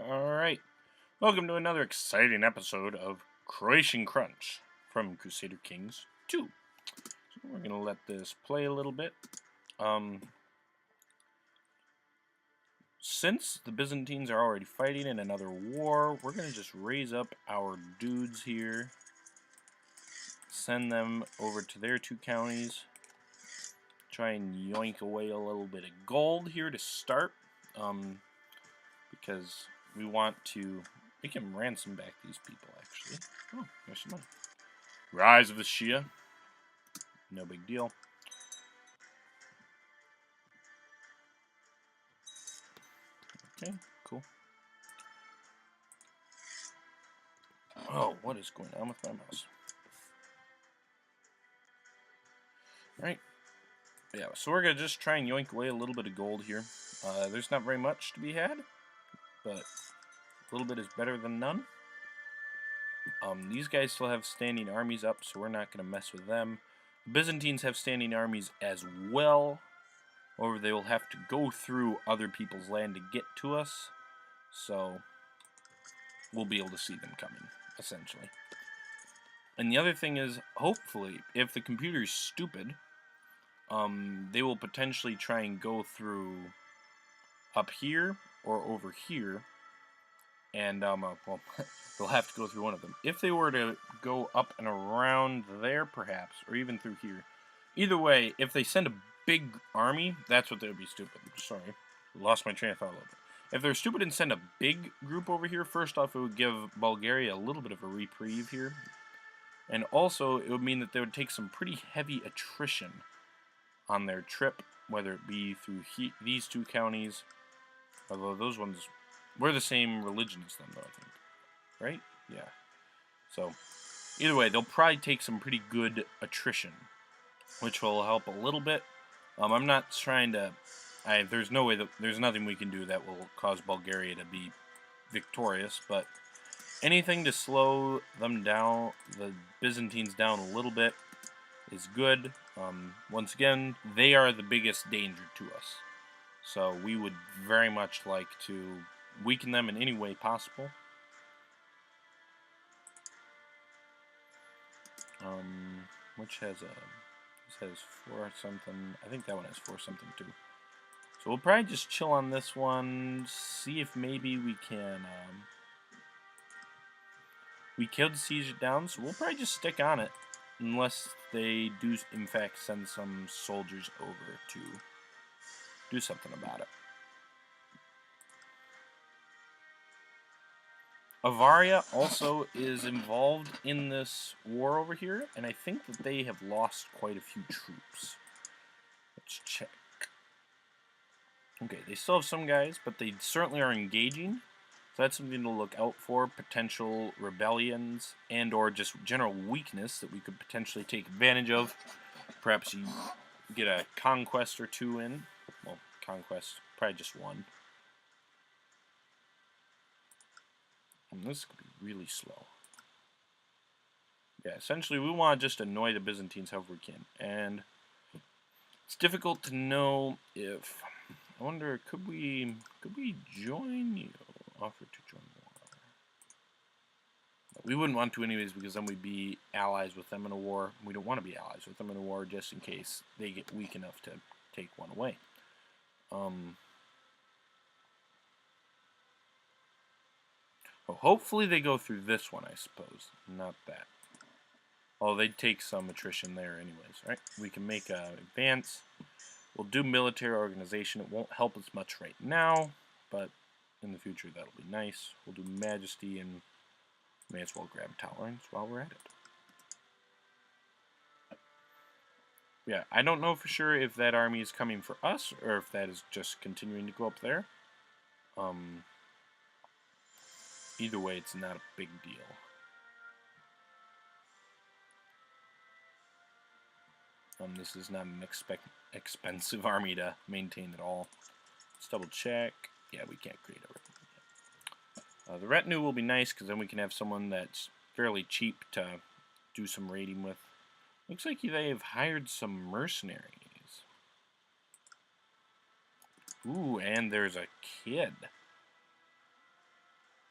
Alright, welcome to another exciting episode of Croatian Crunch from Crusader Kings 2. So we're going to let this play a little bit. Since the Byzantines are already fighting in another war, we're going to just raise up our dudes here, send them over to their two counties, try and yoink away a little bit of gold here to start, because we want to... We can ransom back these people, actually. Oh, there's some money. Rise of the Shia. No big deal. Okay, cool. Oh, what is going on with my mouse? Alright. Yeah, so we're going to just try and yoink away a little bit of gold here. There's not very much to be had, but a little bit is better than none. These guys still have standing armies up, so we're not going to mess with them. The Byzantines have standing armies as well. Or they will have to go through other people's land to get to us. So we'll be able to see them coming, essentially. And the other thing is, hopefully, if the computer's stupid, they will potentially try and go through up here or over here. And, well, they'll have to go through one of them. If they were to go up and around there, perhaps, or even through here. Either way, if they send a big army, that's what they would be stupid. Sorry, lost my train of thought a little bit. If they're stupid and send a big group over here, first off, it would give Bulgaria a little bit of a reprieve here. And also, it would mean that they would take some pretty heavy attrition on their trip, whether it be through these two counties, although those ones... We're the same religion as them, though, I think. Right? Yeah. So, either way, they'll probably take some pretty good attrition, which will help a little bit. I'm not trying to... there's no way that... There's nothing we can do that will cause Bulgaria to be victorious, but anything to slow them down, the Byzantines down a little bit, is good. Once again, they are the biggest danger to us. So we would very much like to weaken them in any way possible. Which has a... This has 4 something. I think that one has 4 something too. So we'll probably just chill on this one. See if maybe we can... we could siege it down, so we'll probably just stick on it. Unless they do, in fact, send some soldiers over to do something about it. Avaria also is involved in this war over here, and I think that they have lost quite a few troops. Let's check. Okay, they still have some guys, but they certainly are engaging. So that's something to look out for. Potential rebellions and or just general weakness that we could potentially take advantage of. Perhaps you get a conquest or two in. Well, conquest, probably just one. And this could be really slow. Yeah, essentially we want to just annoy the Byzantines however we can. And it's difficult to know if... I wonder, could we join you? Offer to join war. We wouldn't want to anyways, because then we'd be allies with them in a war. We don't want to be allies with them in a war just in case they get weak enough to take one away. Well, hopefully they go through this one, I suppose. Not that. Oh, they'd take some attrition there anyways, right? We can make an advance. We'll do military organization. It won't help us much right now, but in the future that'll be nice. We'll do majesty, and may as well grab tolerance while we're at it. Yeah, I don't know for sure if that army is coming for us, or if that is just continuing to go up there. Either way, it's not a big deal. This is not an expensive army to maintain at all. Let's double check. Yeah, we can't create a retinue. The retinue will be nice because then we can have someone that's fairly cheap to do some raiding with. Looks like they have hired some mercenaries. Ooh, and there's a kid.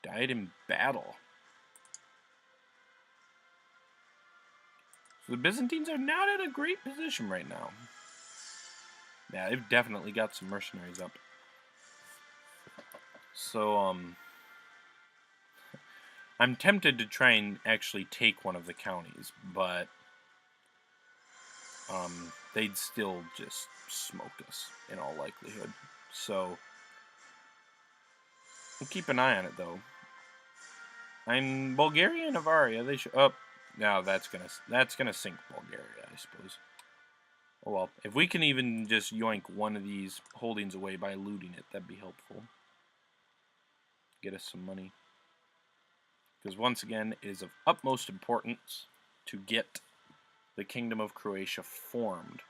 Died in battle. So the Byzantines are not in a great position right now. Yeah, they've definitely got some mercenaries up. So, I'm tempted to try and actually take one of the counties, but they'd still just smoke us in all likelihood. So we'll keep an eye on it, though. I'm Bulgaria and Avaria. They should. Oh, now that's gonna sink Bulgaria, I suppose. Oh well, if we can even just yoink one of these holdings away by looting it, that'd be helpful. Get us some money. Because once again, it is of utmost importance to get the Kingdom of Croatia formed.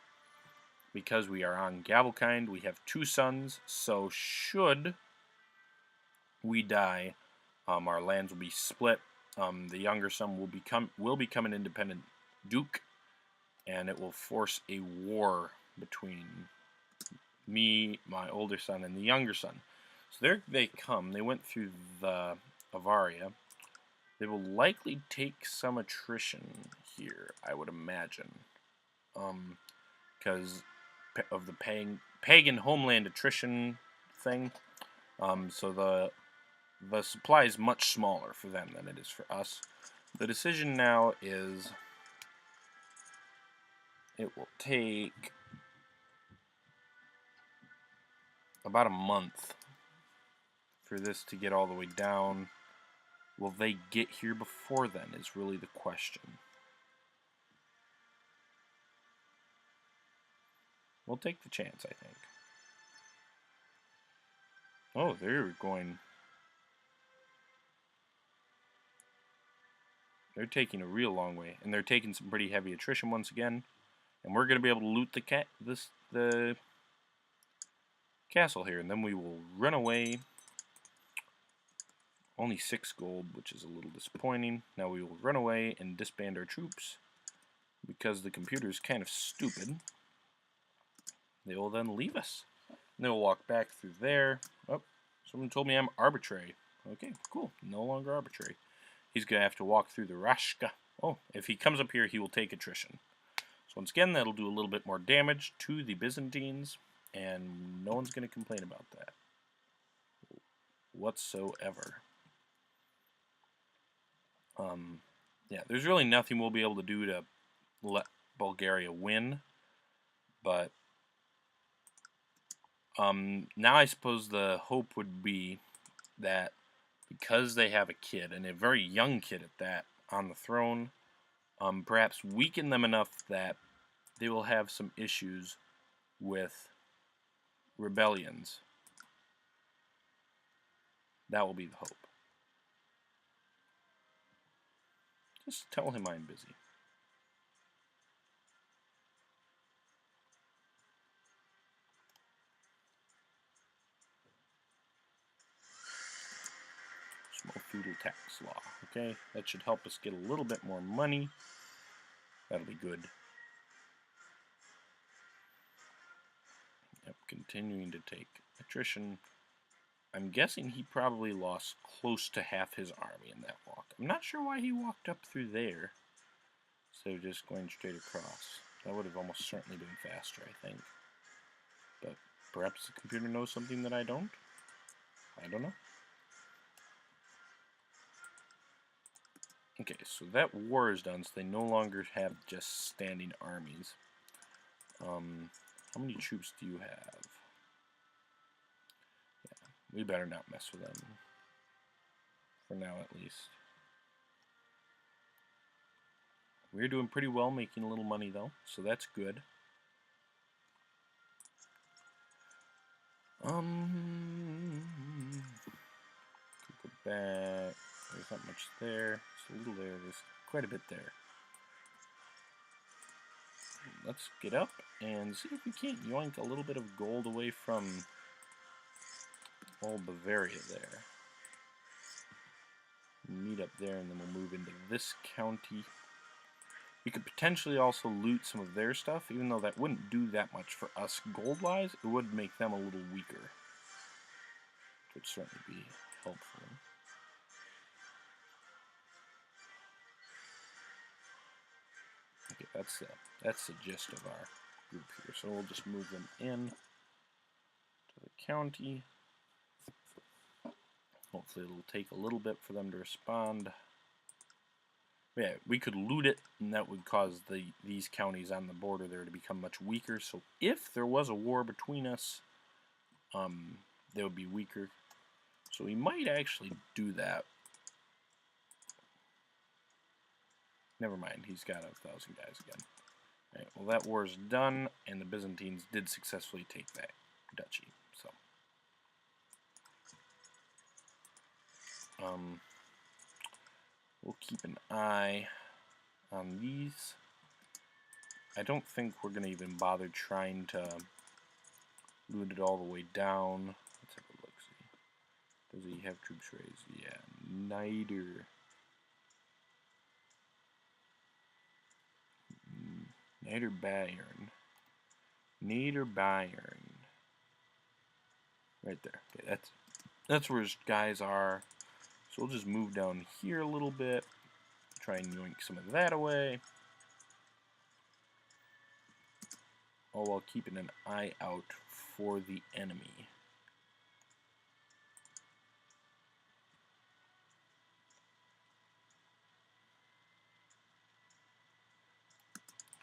Because we are on Gavelkind, we have 2 sons, so should we die, our lands will be split. The younger son will become an independent duke, and it will force a war between me, my older son, and the younger son. So there they come. They went through the Avaria. They will likely take some attrition here, I would imagine, because of the pagan homeland attrition thing. So the supply is much smaller for them than it is for us. The decision now is it will take about a month for this to get all the way down. Will they get here before then is really the question. We'll take the chance, I think. Oh, they're going... They're taking a real long way, and they're taking some pretty heavy attrition once again. And we're going to be able to loot the castle here, and then we will run away. Only 6 gold, which is a little disappointing. Now we will run away and disband our troops, because the computer is kind of stupid. They will then leave us. And they will walk back through there. Oh, someone told me I'm arbitrary. Okay, cool. No longer arbitrary. He's going to have to walk through the Rashka. Oh, if he comes up here, he will take attrition. So once again, that'll do a little bit more damage to the Byzantines, and no one's going to complain about that whatsoever. Yeah, there's really nothing we'll be able to do to let Bulgaria win, but now I suppose the hope would be that because they have a kid, and a very young kid at that, on the throne, perhaps weaken them enough that they will have some issues with rebellions. That will be the hope. Just tell him I'm busy. Small feudal tax law. Okay, that should help us get a little bit more money. That'll be good. Yep, continuing to take attrition. I'm guessing he probably lost close to half his army in that walk. I'm not sure why he walked up through there instead of just going straight across. That would have almost certainly been faster, I think. But perhaps the computer knows something that I don't? I don't know. Okay, so that war is done, so they no longer have just standing armies. How many troops do you have? Yeah, we better not mess with them. For now, at least. We're doing pretty well, making a little money, though, so that's good. Go back. There's not much there. There's a little there. There's quite a bit there. Let's get up and see if we can't yoink a little bit of gold away from old Bavaria there. Meet up there, and then we'll move into this county. We could potentially also loot some of their stuff, even though that wouldn't do that much for us gold-wise. It would make them a little weaker. It would certainly be helpful. That's the gist of our group here. So we'll just move them in to the county. Hopefully it'll take a little bit for them to respond. Yeah, we could loot it, and that would cause these counties on the border there to become much weaker. So if there was a war between us, they would be weaker. So we might actually do that. Never mind, he's got 1,000 guys again. Right, well, that war's done, and the Byzantines did successfully take that duchy. So, we'll keep an eye on these. I don't think we're going to even bother trying to loot it all the way down. Let's have a look. See. Does he have troops raised? Yeah, Nider. Bayern. Right there. Okay, that's where his guys are. So we'll just move down here a little bit. Try and yoink some of that away. All while keeping an eye out for the enemy.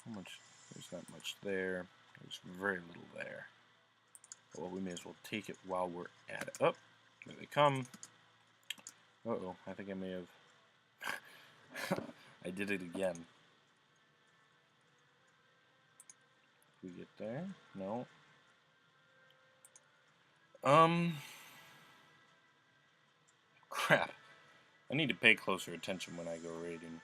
How much? There's not much there. There's very little there. Well, we may as well take it while we're at it. Oh, there they come. Uh-oh, I think I may have... I did it again. Did we get there? No. Crap. I need to pay closer attention when I go raiding.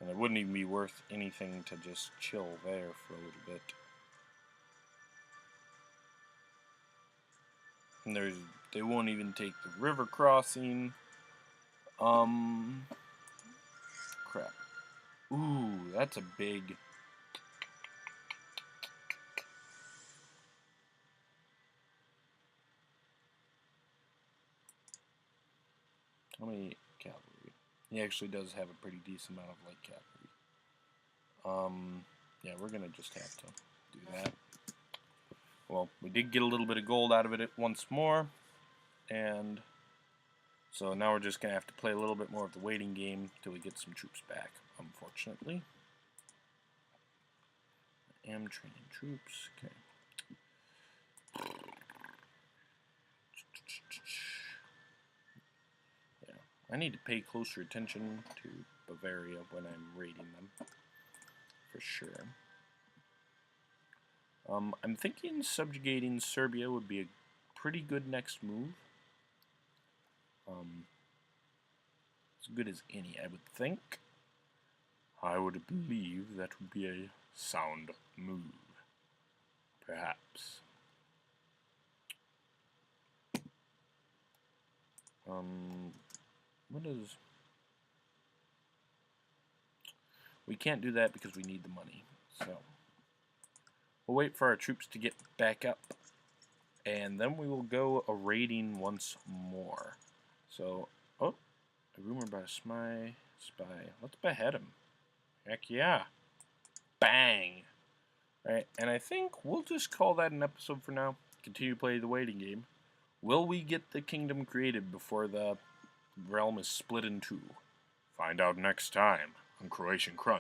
And it wouldn't even be worth anything to just chill there for a little bit. And they won't even take the river crossing. Crap. Ooh, that's a big... How many cavalry? He actually does have a pretty decent amount of light cavalry. Yeah, we're gonna just have to do that. Well, we did get a little bit of gold out of it once more, and so now we're just gonna have to play a little bit more of the waiting game till we get some troops back, unfortunately. I am training troops. Okay. Yeah, I need to pay closer attention to Bavaria when I'm raiding them, for sure. I'm thinking subjugating Serbia would be a pretty good next move. As good as any, I would think. I would believe that would be a sound move. Perhaps. What is... We can't do that because we need the money, so... We'll wait for our troops to get back up, and then we will go a raiding once more. So, oh, a rumor about a spy. Let's behead him. Heck yeah. Bang! Alright, and I think we'll just call that an episode for now. Continue to play the waiting game. Will we get the kingdom created before the realm is split in two? Find out next time on Croatian Crunch.